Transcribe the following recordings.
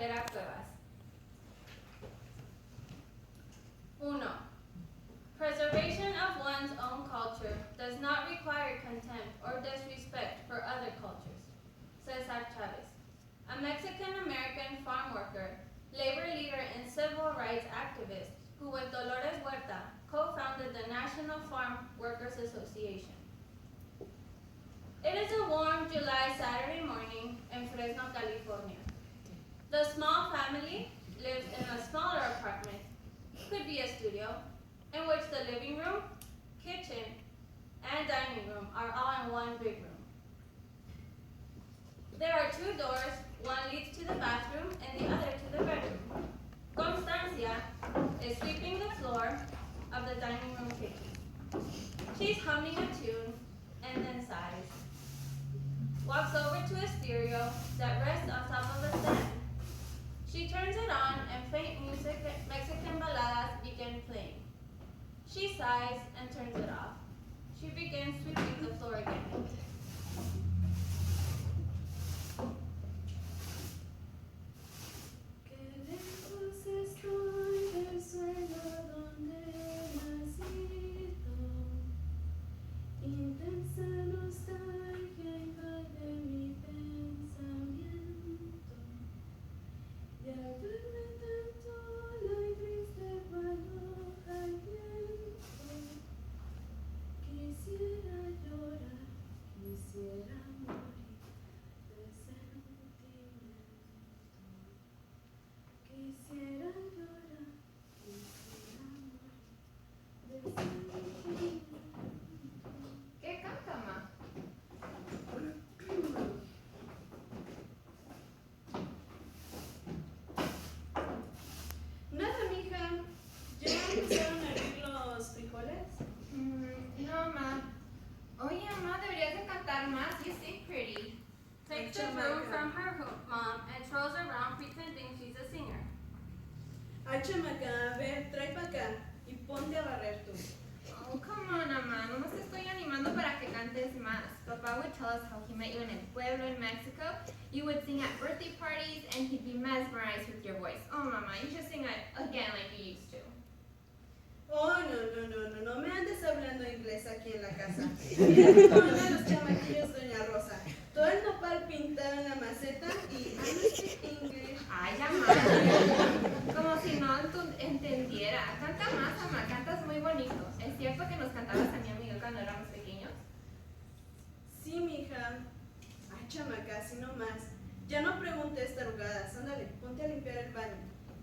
Rivera-Cuevas. 1. Preservation of one's own culture does not require contempt or disrespect for other cultures. Cesar Chavez, a Mexican-American farm worker, labor leader and civil rights activist who with Dolores Huerta co-founded the National Farm Workers Association. It is a warm July Saturday morning in Fresno, California. The small family lives in a smaller apartment, could be a studio, in which the living room, kitchen, and dining room are all in one big room. There are 2 doors, one leads to the bathroom and the other to the bedroom. Constancia is sweeping the floor of the dining room kitchen. She's humming a tune and then sighs. Walks over to a stereo that rests on top of a stand. She turns it on and faint Mexican baladas begin playing. She sighs and turns it off. She begins sweeping the floor again. ¿Qué canta, ma? Nada, mija. ¿Ya empezaron a hervir los frijoles? No, ma. Oye, ma, deberías de cantar más. You sing pretty. Takes the broom from her mom and twirls around pretending she's a singer. Ay, chamaca, a ver, trae para acá y ponte a barrer tú. Oh, come on, ma. Nomás te estoy animando para que cantes más. Papa would tell us how he met you in El Pueblo in Mexico. You would sing at birthday parties and he'd be mesmerized with your voice. Oh, mama, you should sing it again like you used to. Oh, no me andes hablando inglés aquí en la casa. Mira cómo andan los chamaquillos, doña Rosa. Todo el nopal pintado en la maceta y I don't speak English. Ay, ya, ma. Como si no entendiera. Canta más, ama. Cantas muy bonito. ¿Es cierto que nos cantabas a mí y a mí cuando éramos pequeños? Sí, mija. Ay, chamaca, así nomás. Ya no preguntes tarugadas. Ándale, ponte a limpiar el baño.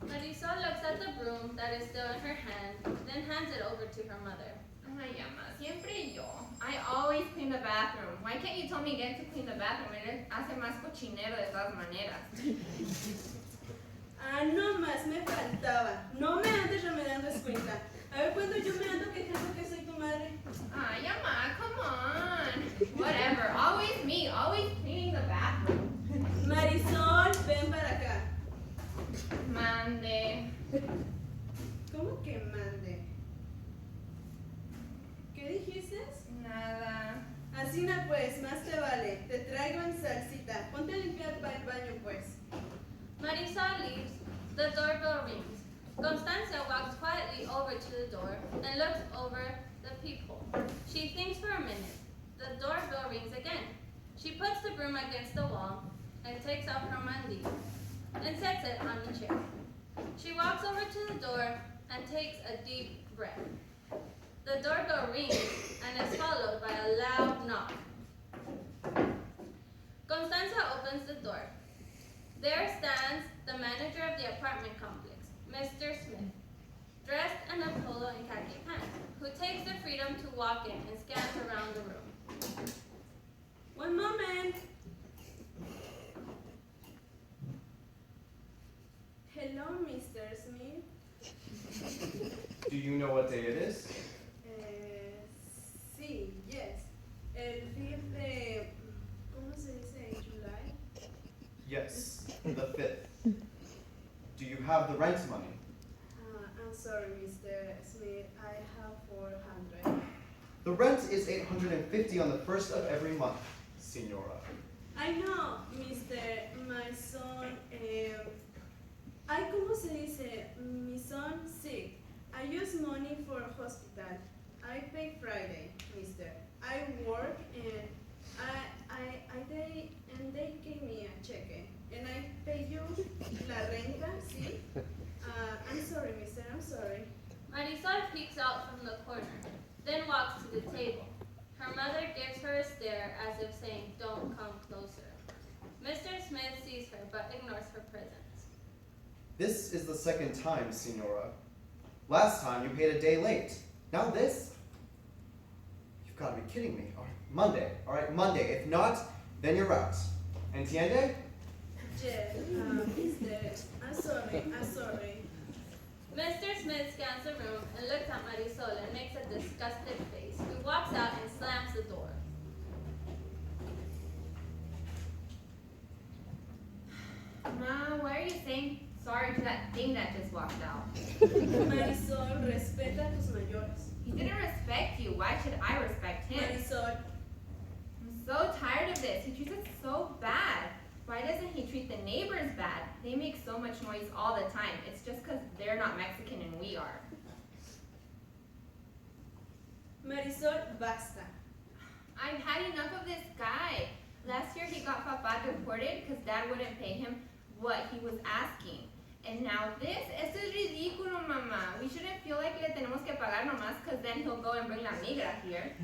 Marisol looks at the broom that is still in her hand, then hands it over to her mother. Ay, ama, siempre yo. I always clean the bathroom. Why can't you tell me again to clean the bathroom? Él hace más cochinero de todas maneras. Ah, no más me faltaba. No me andes remedando escuinta. A ver cuando yo me ando quejando que soy tu madre. Ay, ama, come on. Whatever. Always me. Always cleaning the bathroom. Marisol, ven para acá. Mande. ¿Cómo que mande? ¿Qué dijiste? Nada. Así no pues, más te vale. Te traigo en salsita. Ponte a limpiar el baño pues. Marisol leaves. The doorbell rings. Constancia walks quietly over to the door and looks over the peephole. She thinks for a minute. The doorbell rings again. She puts the broom against the wall and takes off her mandil and sets it on the chair. She walks over to the door and takes a deep breath. The doorbell rings and is followed by a loud knock. Constanza opens the door. There stands the manager of the apartment complex, Mr. Smith, dressed in a polo and khaki pants, who takes the freedom to walk in and scans around the room. One moment. Hello, Mr. Smith. Do you know what day it is? Sí, yes. El 5th de... ¿Cómo se dice? July? Yes, the 5th. Do you have the rent money? I'm sorry, Mr. Smith. I have 400. The rent is $850 on the 1st of every month, Senora. I know, Mr. My son se dice? Mi son sick. I use money for hospital. I pay Friday, mister. I work and they give me a cheque. And I pay you la renta, ¿sí? I'm sorry, mister, I'm sorry. Marisol peeks out from the corner, then walks to the table. Her mother gives her a stare as if saying, "Don't come closer." Mr. Smith sees her but ignores her presence. This is the second time, Senora. Last time you paid a day late. Now this? You've got to be kidding me. All right, Monday. All right, Monday. If not, then you're out. Entiende? Jeff, mister, I'm sorry. Mr. Smith scans the room and looks at Marisol and makes a disgusted face. He walks out and slams the door. Ma, why are you saying sorry to that thing that just walked out? Marisol, respeta a tus mayores. He didn't respect you. Why should I respect him? Marisol, I'm so tired of this. He treats us so bad. Why doesn't he treat the neighbors bad? They make so much noise all the time. It's just because they're not Mexican and we are. Marisol, basta. I've had enough of this guy. Last year he got Papa deported because Dad wouldn't pay him what he was asking. And now this? Esto es ridículo, mamá. We shouldn't feel like le tenemos que pagar nomás because then he'll go and bring la migra here.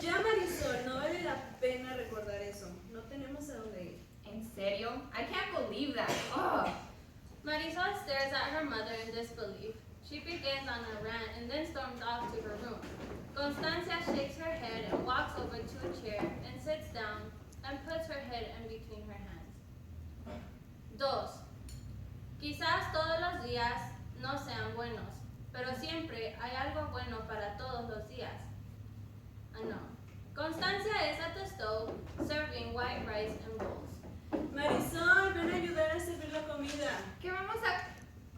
Ya, Marisol, no vale la pena recordar eso. No tenemos a dónde ir. En serio? I can't believe that. Ugh. Marisol stares at her mother in disbelief. She begins on a rant and then storms off to her room. Constancia shakes her head and walks over to a chair and sits down and puts her head in between her hands. 2. Quizás todos los días no sean buenos, pero siempre hay algo bueno para todos los días. No. Constancia is at the stove serving white rice and bowls. Marisol, ven a ayudar a servir la comida. ¿Qué vamos a...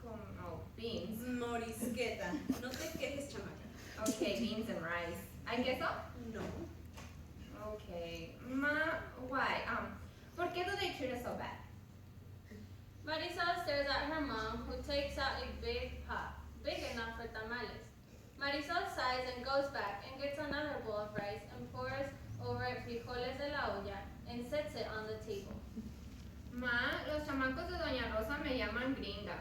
Oh, beans. Morisqueta, no te quejes, chamaca. Okay, beans and rice. ¿Hay queso? No. Okay. Ma, why? ¿Por qué do they treat us so bad? Marisol stares at her mom, who takes out a big pot, big enough for tamales. Marisol sighs and goes back and gets another bowl of rice and pours over it frijoles de la olla and sets it on the table. Ma, los chamacos de Doña Rosa me llaman gringa.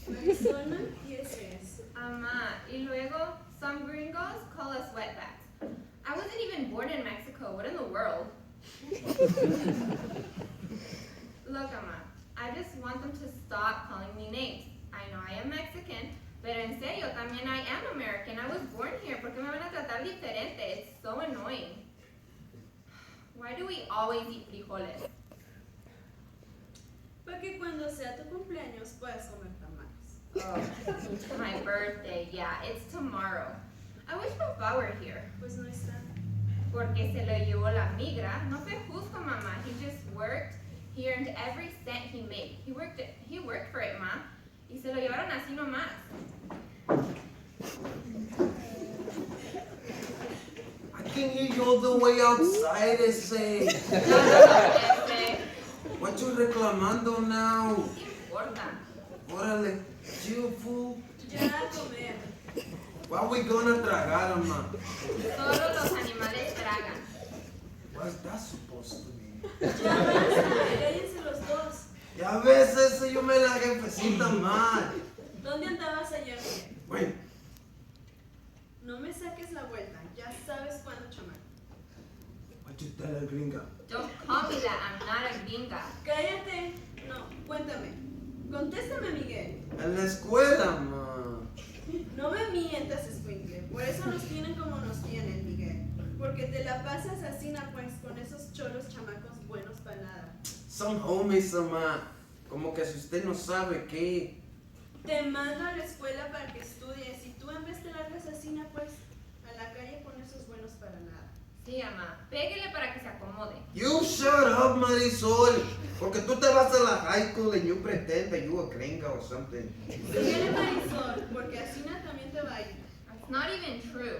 Marisol, no empieces. Ma, y luego, some gringos call us wetbacks. I wasn't even born in Mexico. What in the world? Look, Ama, I just want them to stop calling me names. I know I am Mexican, pero en serio, también I am American. I was born here. ¿Por qué me van a tratar diferente? It's so annoying. Why do we always eat frijoles? Para que cuando sea tu cumpleaños puedas comer tamales. Oh, my birthday. Yeah, it's tomorrow. I wish Papa were here. Pues no está. Porque se lo llevó la migra. No fue justo, mamá. He just worked. He earned every cent he made. He worked for it, ma. Y se lo llevaron así nomás. I can hear you all the way outside, ese. Ese. What you reclamando now? ¿Qué importa? Órale, chill, fool. Ya a comer. What we gonna tragar, ma? Solo los animales tragan. What's that supposed to mean? Ya basta, cállense los dos. Ya ves, ese yo me la jefecita mal. ¿Dónde andabas ayer, Miguel? Wait, No me saques la vuelta. Ya sabes cuándo, chamaco. what you tell a gringa? Don't call me that. I'm not a gringa. Cállate. No, cuéntame. Contéstame, Miguel. En la escuela, ma. No me mientas, escuincle. Por eso nos tienen como nos tienen, Miguel. Porque te la pasas así, pues, con esos cholos chamacos buenos para nada. Some homies, ma. Como que si usted no sabe qué. Te mando a la escuela para que estudies y tú en vez te largas así, pues, a la calle con esos buenos para nada. Sí, mamá. Pégale para que se acomode. You shut up, Marisol. Porque tú te vas a la high school and you pretend that you a gringa or something. Síguele, Marisol, porque así también te va a ir. That's not even true.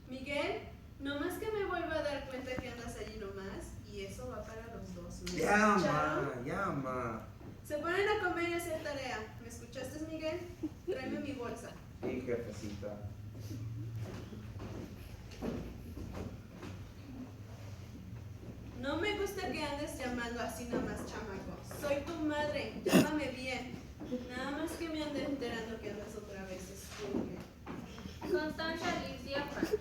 Miguel, nomás que me vuelva a dar cuenta que andas allí nomás, y eso va para ¿Me Ya, escucharon? ma, ya, ma. Se ponen a comer y a hacer tarea. ¿Me escuchaste, Miguel? Tráeme mi bolsa. Sí, jefecita. No me gusta que andes llamando así nada más, chamaco. Soy tu madre, llámame bien. Nada más que me ande enterando que andas otra vez, estúpido. Constanza leaves the apartment.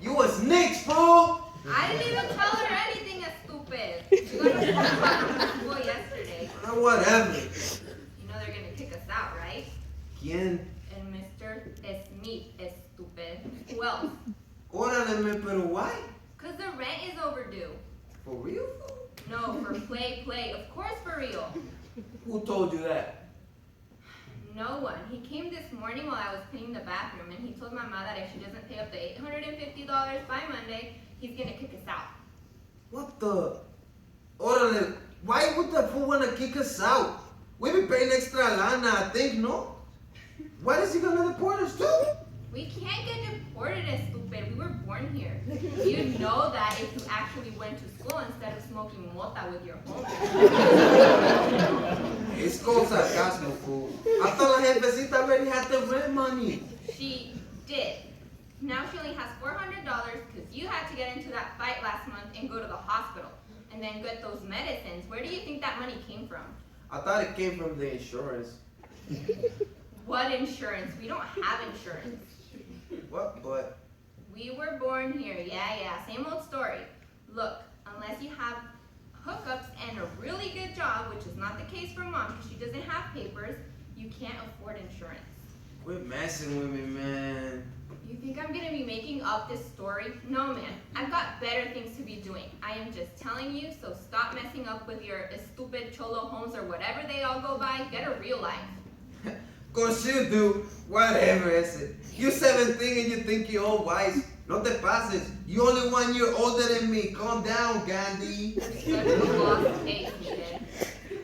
You a snitch, fool! I didn't even tell her anything, stupid. She got a phone call from school yesterday. Whatever. You know they're gonna kick us out, right? ¿Quién? And Mr. Smith is stupid. Who else? Órale, me, pero why? Cause the rent is overdue. For real, fool? No, for play. Of course for real. Who told you that? No one. He came this morning while I was cleaning the bathroom and he told Mama that if she doesn't pay up the $850 by Monday, he's gonna kick us out. What the? Órale, why would the fool wanna kick us out? We be paying extra lana, I think, no? Why is he gonna deport us too? We can't get deported as stupid. We were born here. You'd know that if you actually went to school instead of smoking mota with your homies. It's called sarcasmo, fool. I thought la jefecita already had the rent money. She did. Now she only has $400 because you had to get into that fight last month and go to the hospital and then get those medicines. Where do you think that money came from? I thought it came from the insurance. What insurance? We don't have insurance. What? But We were born here. Yeah, same old story. Look, unless you have hookups and a really good job, which is not the case for Mom because she doesn't have papers, you can't afford insurance. quit messing with me, man. You think I'm gonna be making up this story? No, man. I've got better things to be doing. I am just telling you, so stop messing up with your stupid cholo homes or whatever they all go by. Get a real life. Of course you do. Whatever is it? You're 17 and you think you're all wise. No te pases. You only 1 year older than me. Calm down, Gandhi. Such a lost case, needed.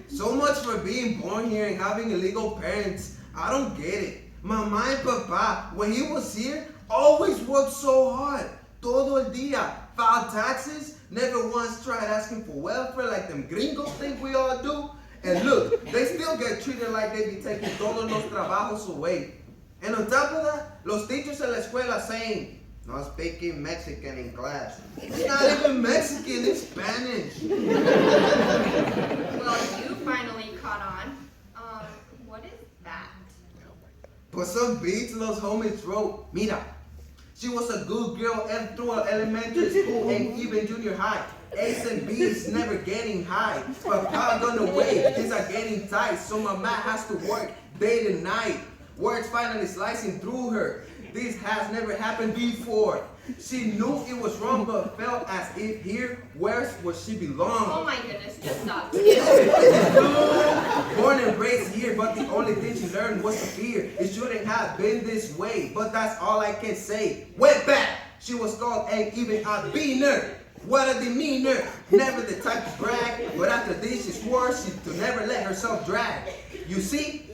So much for being born here and having illegal parents. I don't get it. Mama and Papa, when he was here, always worked so hard. Todo el día. Filed taxes. Never once tried asking for welfare like them gringos think we all do. And look, they still get treated like they be taking todos los trabajos away. And on top of that, los teachers en la escuela saying, no speaking Mexican in class. It's not even Mexican, it's Spanish. Well, you finally caught on. What is that? But some beats los homies wrote, mira, she was a good girl through elementary school and even junior high. A's and B's never getting high. Papa gone away, things are getting tight, so Mama has to work day and night. Words finally slicing through her. This has never happened before. She knew it was wrong, but felt as if here, where's where she belongs. Oh my goodness, just stop. Born and raised here, but the only thing she learned was to fear. It shouldn't have been this way, but that's all I can say. Went back, she was called and even a beaner. What a demeanor, never the type to brag, but after this she swore she to never let herself drag. You see,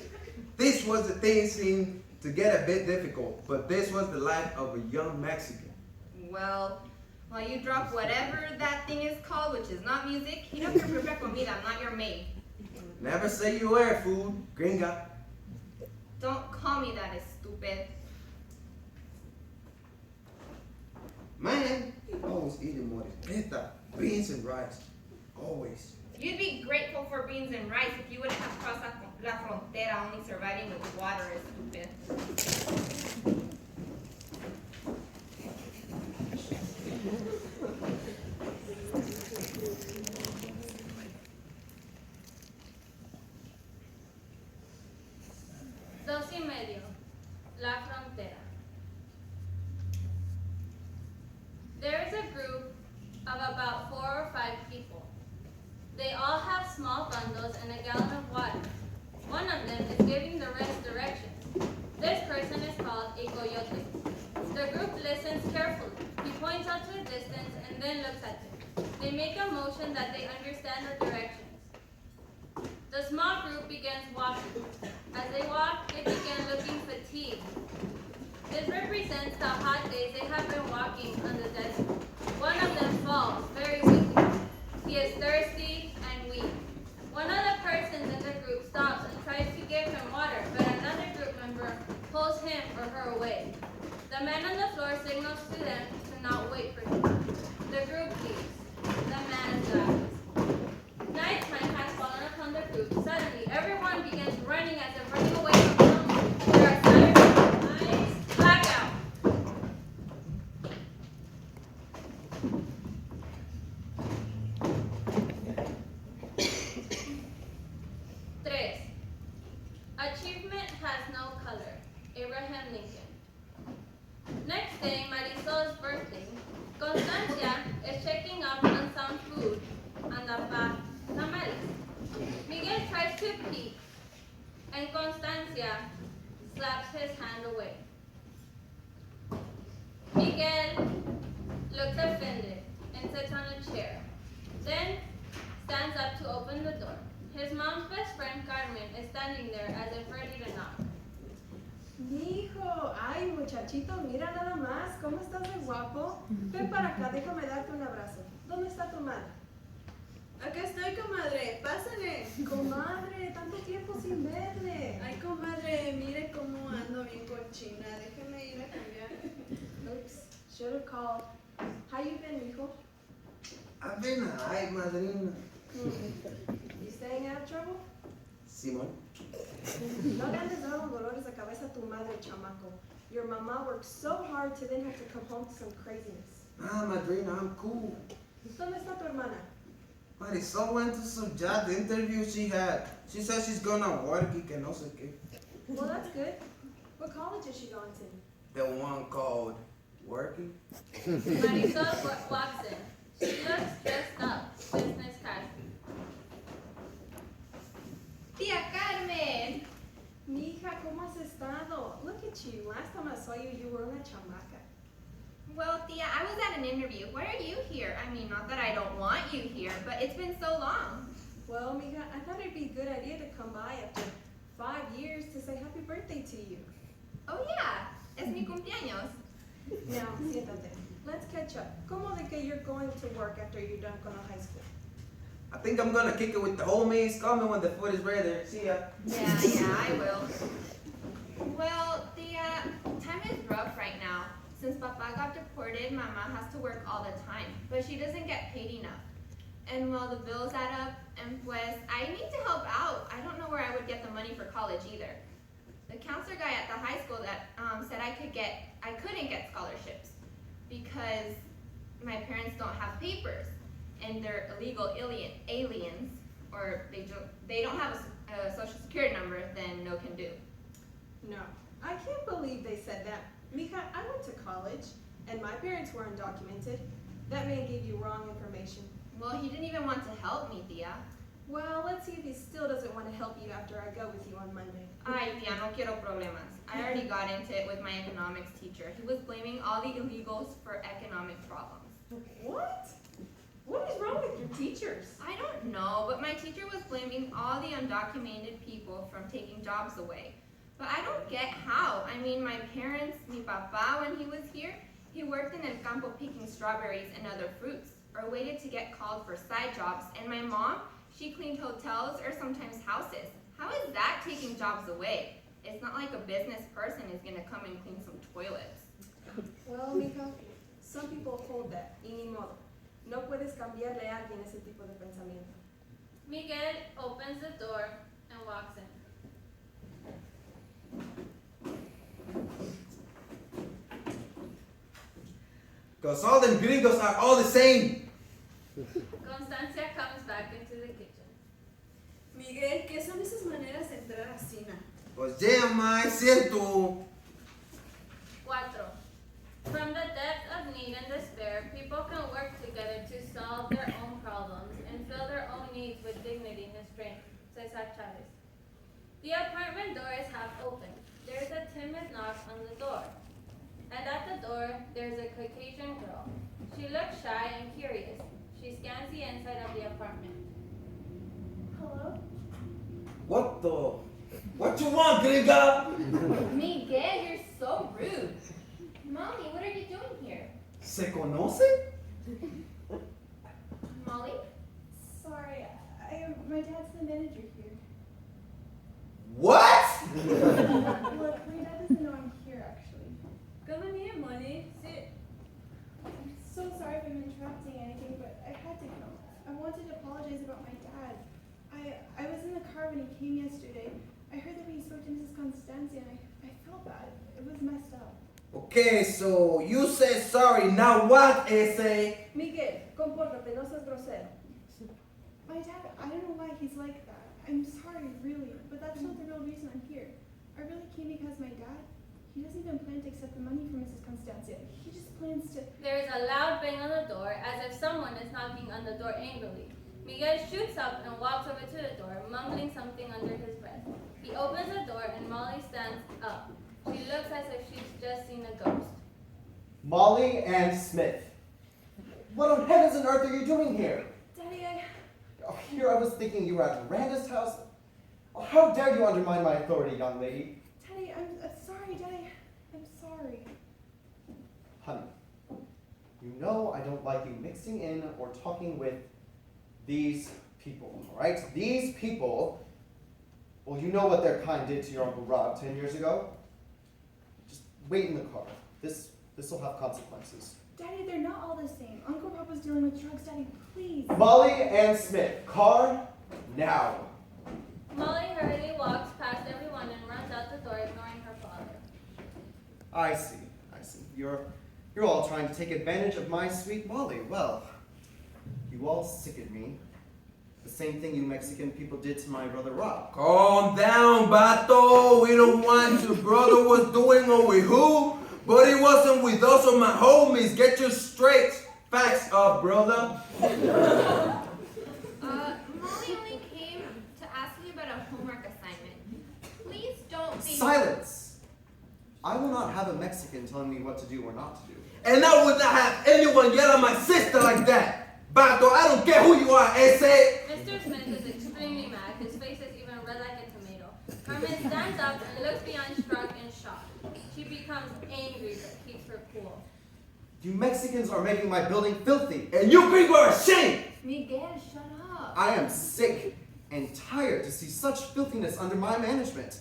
this was the thing seemed to get a bit difficult, but this was the life of a young Mexican. Well, while you drop whatever that thing is called, which is not music, you don't prepare comida, I'm not your maid. Never say you were food, gringa. Don't call me that, is stupid. Man, always eating more than beans and rice. Always. You'd be grateful for beans and rice if you wouldn't have crossed la frontera only surviving with water, is stupid. Dos y medio. La frontera. There is a group of about 4 or 5 people. They all have small bundles and a gallon of water. One of them is giving the rest directions. This person is called a coyote. The group listens carefully. He points out to a distance and then looks at them. They make a motion that they understand the directions. The small group begins walking. As they walk, they begin looking fatigued. This represents the hot days they have been walking on the desert. One of them falls very weakly. He is thirsty destapa tamales. Miguel tries to peek, and Constancia slaps his hand away. Miguel looks offended and sits on a chair, then stands up to open the door. His mom's best friend Carmen is standing there as if ready to knock. Mijo, ay muchachito, mira nada más, ¿cómo estás de guapo? Ven para acá, déjame darte un abrazo. ¿Dónde está tu madre? Acá estoy, comadre, pásale. Comadre, tanto tiempo sin verle. Ay, comadre, mire cómo ando bien cochina. Déjeme ir a cambiar. Oops, should have called. How you been, mijo? I've been alright, madrina. You staying out of trouble? Simón. No le andes dando dolores de cabeza a tu madre, chamaco. Your mama worked so hard to then have to come home to some craziness. Ah, madrina, I'm cool. ¿Dónde está tu hermana? Marisol went to some job interview she had. She said she's gonna work y que no sé qué. Well, that's good. What college is she going to? The one called Working. Marisol walks in. She looks dressed up, business casual. Tía Carmen! Mija, ¿cómo has estado? Look at you. Last time I saw you, you were una chamaca. Well, Tia, I was at an interview. Why are you here? I mean, not that I don't want you here, but it's been so long. Well, mija, I thought it'd be a good idea to come by after 5 years to say happy birthday to you. Oh yeah, es mi cumpleaños. Now, siéntate. Let's catch up. ¿Cómo de que you're going to work after you're done con la high school? I think I'm gonna kick it with the homies. Call me when the food is ready. See ya. Yeah, I will. Well, Tia, time is rough right now. Since Papa got deported, Mama has to work all the time, but she doesn't get paid enough. And while the bills add up, and pues, I need to help out. I don't know where I would get the money for college either. The counselor guy at the high school that said I couldn't get scholarships because my parents don't have papers and they're illegal aliens, or they don't have a social security number, then no can do. No, I can't believe they said that. Mija, I went to college, and my parents were undocumented. That man gave you wrong information. Well, he didn't even want to help me, Tia. Well, let's see if he still doesn't want to help you after I go with you on Monday. Ay, Tia, no quiero problemas. I already got into it with my economics teacher. He was blaming all the illegals for economic problems. What? What is wrong with your teachers? I don't know, but my teacher was blaming all the undocumented people from taking jobs away. But I don't get how. I mean, my parents, mi papa, when he was here, he worked in el campo picking strawberries and other fruits, or waited to get called for side jobs. And my mom, she cleaned hotels or sometimes houses. How is that taking jobs away? It's not like a business person is gonna come and clean some toilets. Well, mija, some people hold that, y ni modo. No puedes cambiarle a alguien ese tipo de pensamiento. Miguel opens the door and walks in. Cause all them gringos are all the same. Constancia comes back into the kitchen. Miguel, ¿qué son esas maneras de entrar a Sina? Pues yeah, ma, es cierto. 4. From the depth of need and despair, people can work together to solve their own problems and fill their own needs with dignity and strength, Cesar Chavez. The apartment door is half open. There is a timid knock on the door. And at the door, there's a Caucasian girl. She looks shy and curious. She scans the inside of the apartment. Hello? What you want, gringa? Miguel, you're so rude. Molly, what are you doing here? ¿Se conoce? Molly? Sorry, my dad's the manager here. What? Look, my dad doesn't know I'm here, actually. Come in here, Molly. Sit. I'm so sorry if I'm interrupting anything, but I had to come. I wanted to apologize about my dad. I was in the car when he came yesterday. I heard that he spoke to Mrs. Constancia, and I felt bad. It was messed up. Okay, so you said sorry. Now what, Ese? Miguel, compórtate, no seas grosero. My dad, I don't know why he's like that. I'm sorry, really, but that's not the real reason I'm here. I really came because my dad, he doesn't even plan to accept the money from Mrs. Constancia. He just plans to... There is a loud bang on the door as if someone is knocking on the door angrily. Miguel shoots up and walks over to the door, mumbling something under his breath. He opens the door and Molly stands up. She looks as if she's just seen a ghost. Molly and Smith. What on heavens and earth are you doing here? Daddy, Oh, here I was thinking you were at Miranda's house. Oh, how dare you undermine my authority, young lady? Daddy, I'm sorry, Daddy. I'm sorry. Honey, you know I don't like you mixing in or talking with these people, all right? These people, well, you know what their kind did to your Uncle Rob 10 years ago? Just wait in the car. This will have consequences. Daddy, they're not all the same. Uncle Rob was dealing with drugs. Daddy, please. Molly and Smith, car now. Molly hurriedly walks past everyone and runs out the door, ignoring her father. I see. You're all trying to take advantage of my sweet Molly. Well, you all sicken me. The same thing you Mexican people did to my brother Rob. Calm down, Bato. We don't want your brother was doing or with who, but he wasn't with us or my homies. Get your straight facts up, brother. Molly only came to ask me about a homework assignment. Please don't be... Silence! I will not have a Mexican telling me what to do or not to do. And I would not have anyone yell at my sister like that. Bato, I don't care who you are, ese. Mr. Smith is extremely mad. His face is even red like a tomato. Carmen stands up and looks beyond struck in shock. She becomes angry but keeps her cool. You Mexicans are making my building filthy. And you people are ashamed. Miguel, shut up. I am sick and tired to see such filthiness under my management.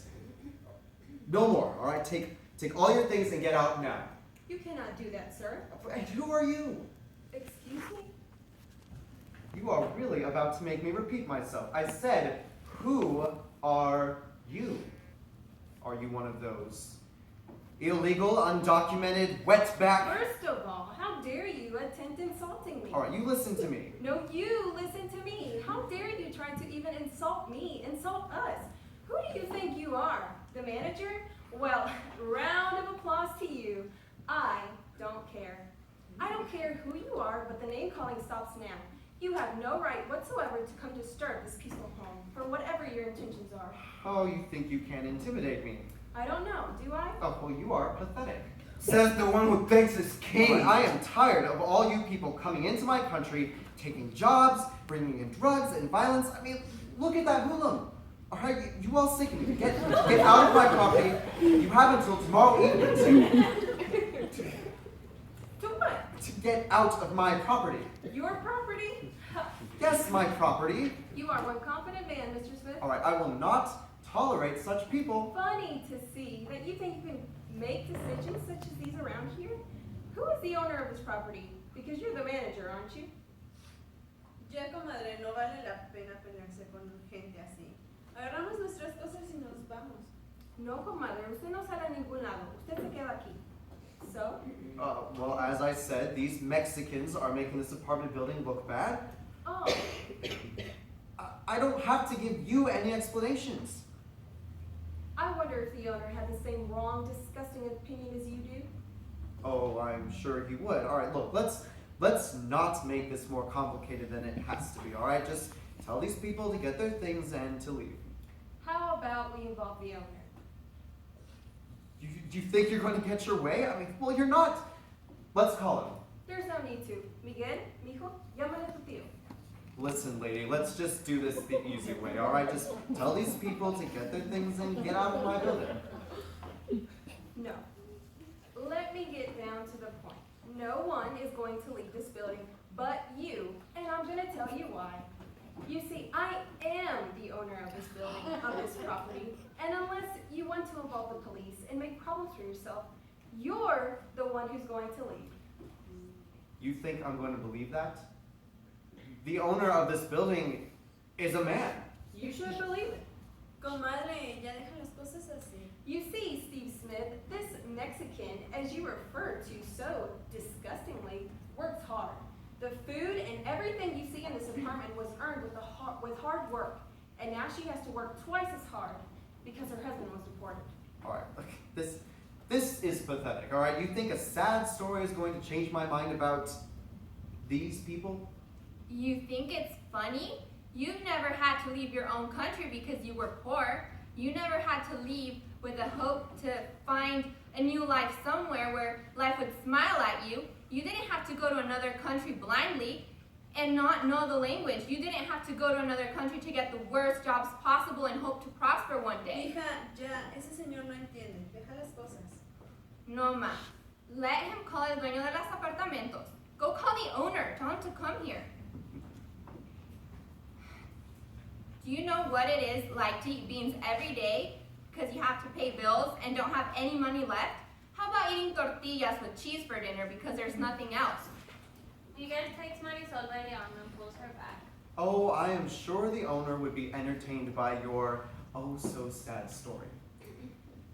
No more, all right? Take all your things and get out now. You cannot do that, sir. And who are you? Excuse me? You are really about to make me repeat myself. I said, who are you? Are you one of those illegal, undocumented, wetback? First of all, how dare you attempt insulting me? All right, you listen to me. No, you listen to me. How dare you try to even insult me, insult us? Who do you think you are? The manager? Well, round of applause to you. I don't care. I don't care who you are, but the name calling stops now. You have no right whatsoever to come disturb this peaceful home, for whatever your intentions are. Oh, you think you can intimidate me? I don't know, do I? Oh, well, you are pathetic. Says the one who thinks it's king. I am tired of all you people coming into my country, taking jobs, bringing in drugs and violence. I mean, look at that hoodlum. All right, you all sicken me. Get out of my property. You have until tomorrow evening To what? to get out of my property. Your property? Yes, my property. You are one confident man, Mr. Smith. All right, I will not tolerate such people. Funny to see that you think you can make decisions such as these around here. Who is the owner of this property? Because you're the manager, aren't you? Ya, comadre, no vale la pena pelearse con gente así. Agarramos nuestras cosas y nos vamos. No, comadre, usted no sale a ningún lado. Usted se queda aquí. So? Well, as I said, these Mexicans are making this apartment building look bad. Oh, I don't have to give you any explanations. I wonder if the owner had the same wrong, disgusting opinion as you do. Oh, I'm sure he would. All right, look, let's not make this more complicated than it has to be. All right, just tell these people to get their things and to leave. How about we involve the owner? Do you think you're going to get your way? I mean, well, you're not. Let's call him. There's no need to. Miguel, mijo, llámale a tu tío. Listen, lady, let's just do this the easy way, all right? Just tell these people to get their things and get out of my building. No. Let me get down to the point. No one is going to leave this building but you, and I'm going to tell you why. You see, I am the owner of this building, of this property, and unless you want to involve the police and make problems for yourself, you're the one who's going to leave. You think I'm going to believe that? The owner of this building is a man. You should believe it. Comadre, ya deja las cosas así. You see, Steve Smith, this Mexican, as you refer to so disgustingly, works hard. The food and everything you see in this apartment was earned with hard work, and now she has to work twice as hard because her husband was deported. All right, look, this is pathetic, all right? You think a sad story is going to change my mind about these people? You think it's funny? You've never had to leave your own country because you were poor. You never had to leave with a hope to find a new life somewhere where life would smile at you. You didn't have to go to another country blindly and not know the language. You didn't have to go to another country to get the worst jobs possible and hope to prosper one day. Hija, ya, ese señor no entiende. Deja las cosas. No, ma. Let him call el dueño de los apartamentos. Go call the owner. Tell him to come here. Do you know what it is like to eat beans every day because you have to pay bills and don't have any money left? How about eating tortillas with cheese for dinner because there's nothing else? Miguel takes Marisol by the arm and pulls her back. Oh, I am sure the owner would be entertained by your oh so sad story.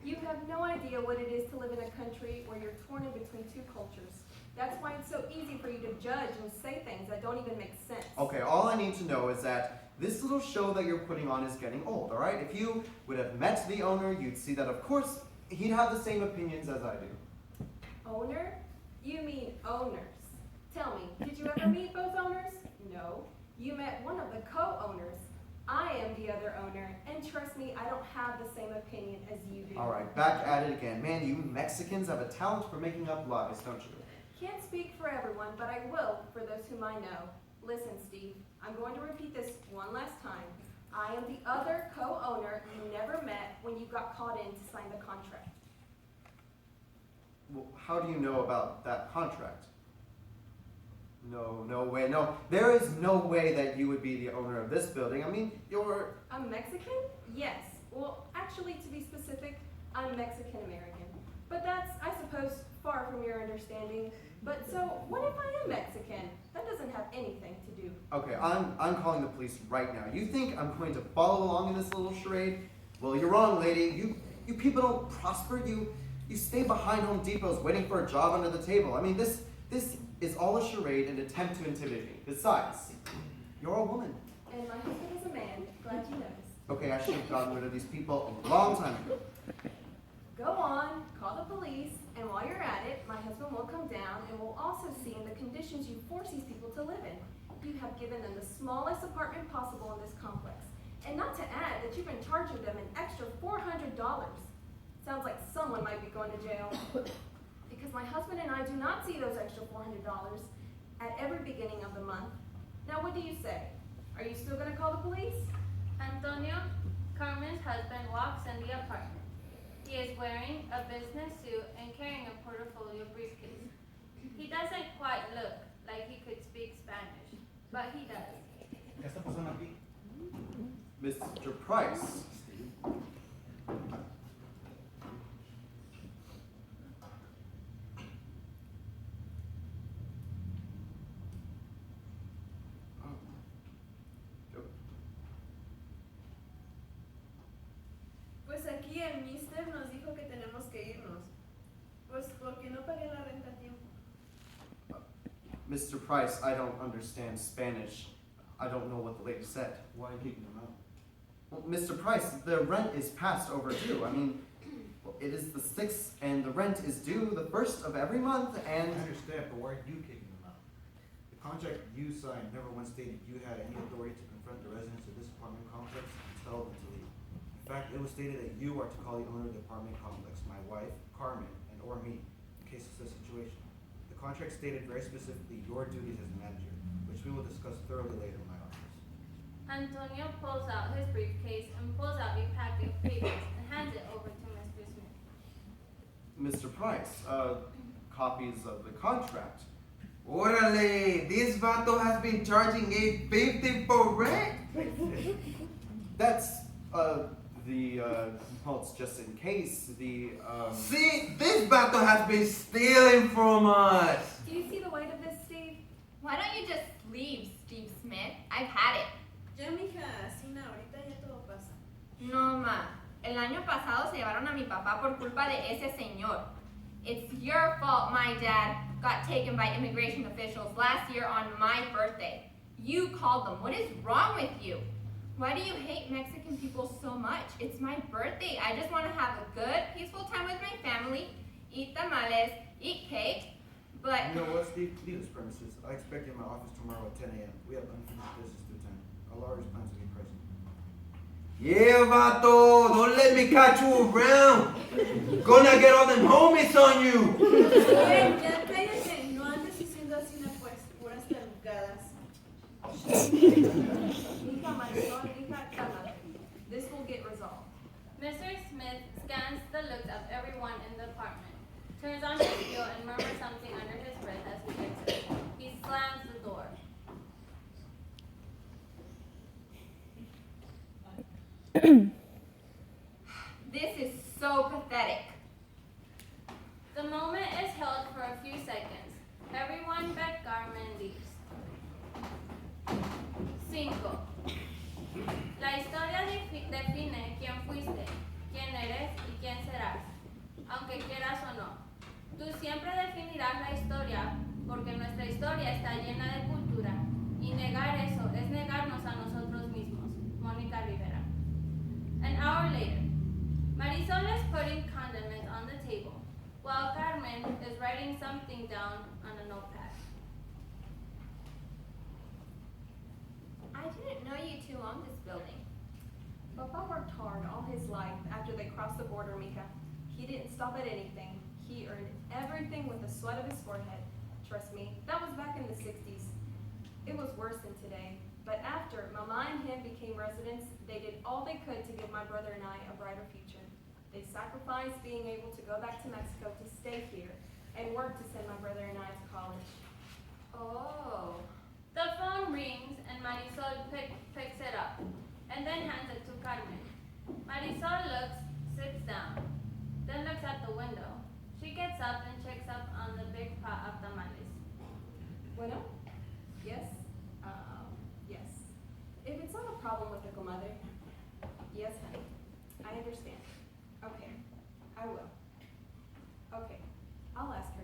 You have no idea what it is to live in a country where you're torn in between two cultures. That's why it's so easy for you to judge and say things that don't even make sense. Okay, all I need to know is that this little show that you're putting on is getting old, all right? If you would have met the owner, you'd see that, of course, he'd have the same opinions as I do. Owner? You mean owners. Tell me, did you ever meet both owners? No. You met one of the co-owners. I am the other owner, and trust me, I don't have the same opinion as you do. All right, back at it again. Man, you Mexicans have a talent for making up lies, don't you? Can't speak for everyone, but I will for those whom I know. Listen, Steve, I'm going to repeat this one last time. I am the other co-owner you never met when you got called in to sign the contract. Well, how do you know about that contract? No way, no. There is no way that you would be the owner of this building. I mean, you're... A Mexican? Yes. Well, actually, to be specific, I'm Mexican-American. But that's, I suppose, far from your understanding. But so, what if I am Mexican? That doesn't have anything to do. Okay, I'm calling the police right now. You think I'm going to follow along in this little charade? Well, you're wrong, lady. You people don't prosper. You stay behind Home Depots waiting for a job under the table. I mean, this is all a charade and attempt to intimidate me. Besides, you're a woman. And my husband is a man. Glad you noticed. Okay, I should have gotten rid of these people a long time ago. Go on, call the police, and while you're at it, my husband will come down and will also see in the conditions you force these people to live in. You have given them the smallest apartment possible in this complex. And not to add that you've been charging them an extra $400. Sounds like someone might be going to jail. Because my husband and I do not see those extra $400 at every beginning of the month. Now what do you say? Are you still going to call the police? Antonio, Carmen's husband, walks in the apartment. He is wearing a business suit and carrying a portfolio briefcase. He doesn't quite look like he could speak Spanish, but he does. ¿Qué está pasando aquí? Mr. Price. Pues aquí el mister nos dijo que tenemos que irnos. Pues porque no pagué la renta a tiempo. Mr. Price, I don't understand Spanish. I don't know what the lady said. Why are you kicking them out? Well, Mr. Price, the rent is past overdue. I mean, well, it is the 6th and the rent is due the 1st of every month I and... understand, but why are you kicking them out? The contract you signed never once stated you had any authority to confront the residents of this apartment complex and tell them to leave. In fact, it was stated that you are to call the owner of the apartment complex, my wife, Carmen, and or me, in case of such situation. The contract stated very specifically your duties as manager, which we will discuss thoroughly later in my office. Antonio pulls out his briefcase and pulls out a pack of papers and hands it over to Mr. Smith. Mr. Price, copies of the contract. Orale, this vato has been charging $8.50 for rent. That's, well, it's just in case, See, this vato has been stealing from us. Do you see the weight of this, Steve? Why don't you just leave, Steve Smith? I've had it. Ya, mija, así no, ahorita ya todo pasa. No, ma. El año pasado se llevaron a mi papá por culpa de ese señor. It's your fault my dad got taken by immigration officials last year on my birthday. You called them. What is wrong with you? Why do you hate Mexican people so much? It's my birthday. I just want to have a good, peaceful time with my family, eat tamales, eat cake, but... You know what, Steve? Leave this premises. I expect you in my office tomorrow at 10 a.m. We have unfinished business to attend lawyers plan to be present. Yeah, vato, don't let me catch you around. Gonna get all them homies on you. Ya cállate, no andes diciendo así una pues, puras tarugadas. Mija, Marisol, mija, cálmate. This will get resolved. Mr. Smith scans the looks of everyone in the apartment, turns on his heel and murmurs something under his breath as he exits. He slams the door. This is so pathetic. The moment is held for a few seconds. Everyone but Carmen leaves. 5. La historia define quién fuiste, quién eres y quién serás, aunque quieras o no. Tú siempre definirás la historia porque nuestra historia está llena de cultura y negar eso es negarnos a nosotros mismos. Mónica Rivera. An hour later, Marisol is putting condiments on the table, while Carmen is writing something down on a notepad. I didn't know you two owned this building. Papa worked hard all his life after they crossed the border, Mika. He didn't stop at anything. He earned everything with the sweat of his forehead. Trust me, that was back in the 60s. It was worse than today. But after Mama and him became residents, they did all they could to give my brother and I a brighter future. They sacrificed being able to go back to Mexico to stay here and work to send my brother and I to college. Oh. The phone rings and Marisol picks it up and then hands it to Carmen. Marisol sits down, then looks at the window. She gets up and checks up on the big pot of tamales. Bueno? Yes? Yes. If it's not a problem with the comadre. Yes, honey. I understand. Okay. I will. Okay. I'll ask her.